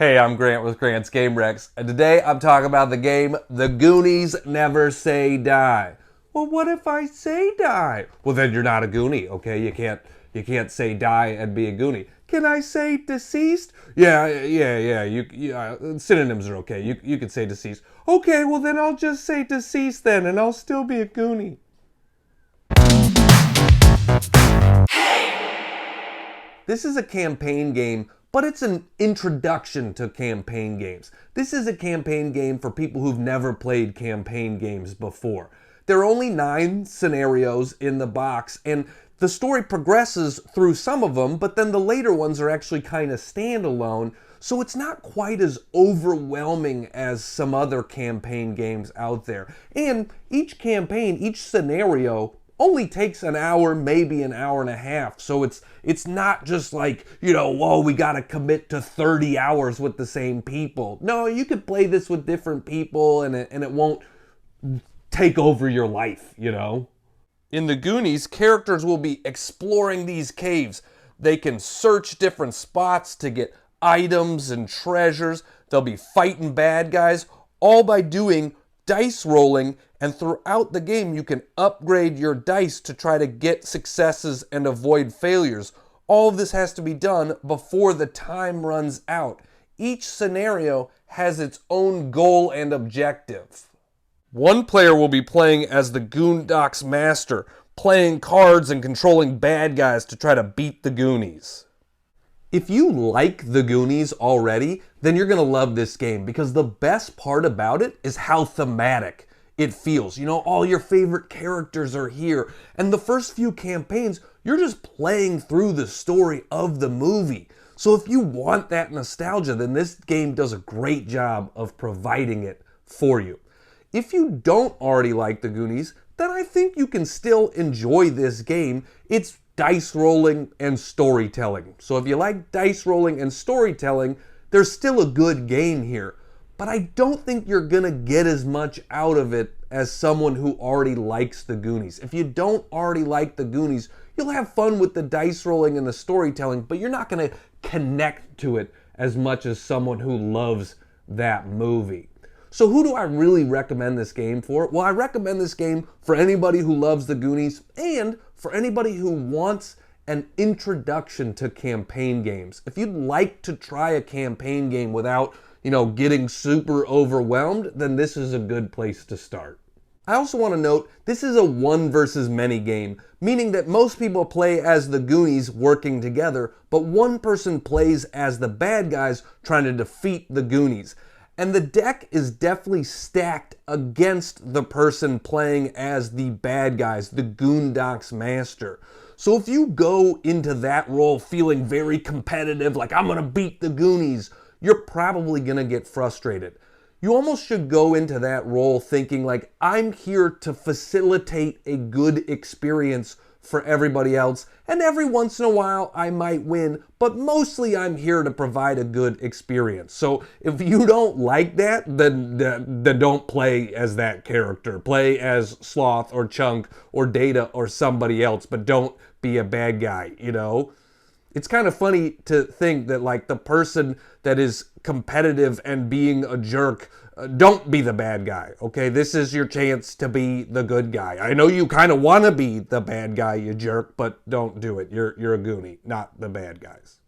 Hey, I'm Grant with Grant's Game Rex, and today I'm talking about the game The Goonies Never Say Die. Well, what if I say die? Well, then you're not a Goonie, okay? You can't say die and be a Goonie. Can I say deceased? Yeah. Synonyms are okay. You can say deceased. Okay, well then I'll just say deceased then, and I'll still be a Goonie. This is a campaign game, but it's an introduction to campaign games. This is a campaign game for people who've never played campaign games before. There are only 9 scenarios in the box, and the story progresses through some of them, but then the later ones are actually kind of standalone, so it's not quite as overwhelming as some other campaign games out there. And each campaign, each scenario, only takes an hour, maybe an hour and a half. So it's not just like, whoa, we got to commit to 30 hours with the same people. No, you could play this with different people and it won't take over your life, In the Goonies, characters will be exploring these caves. They can search different spots to get items and treasures. They'll be fighting bad guys, all by doing dice rolling, and throughout the game you can upgrade your dice to try to get successes and avoid failures. All of this has to be done before the time runs out. Each scenario has its own goal and objective. One player will be playing as the Goondocks Master, playing cards and controlling bad guys to try to beat the Goonies. If you like the Goonies already, then you're going to love this game because the best part about it is how thematic it feels. All your favorite characters are here. And the first few campaigns, you're just playing through the story of the movie. So if you want that nostalgia, then this game does a great job of providing it for you. If you don't already like the Goonies, then I think you can still enjoy this game. It's dice rolling and storytelling. So if you like dice rolling and storytelling, there's still a good game here. But I don't think you're gonna get as much out of it as someone who already likes the Goonies. If you don't already like the Goonies, you'll have fun with the dice rolling and the storytelling, but you're not gonna connect to it as much as someone who loves that movie. So who do I really recommend this game for? Well, I recommend this game for anybody who loves the Goonies and for anybody who wants an introduction to campaign games. If you'd like to try a campaign game without, getting super overwhelmed, then this is a good place to start. I also want to note, this is a one versus many game, meaning that most people play as the Goonies working together, but one person plays as the bad guys trying to defeat the Goonies. And the deck is definitely stacked against the person playing as the bad guys, the Goondocks Master. So if you go into that role feeling very competitive, like I'm gonna beat the Goonies, you're probably gonna get frustrated. You almost should go into that role thinking like, I'm here to facilitate a good experience for everybody else, and every once in a while I might win, but mostly I'm here to provide a good experience. So if you don't like that, then don't play as that character. Play as Sloth or Chunk or Data or somebody else, but don't be a bad guy, It's kind of funny to think that like the person that is competitive and being a jerk, don't be the bad guy, okay? This is your chance to be the good guy. I know you kind of want to be the bad guy, you jerk, but don't do it. You're a Goonie, not the bad guys.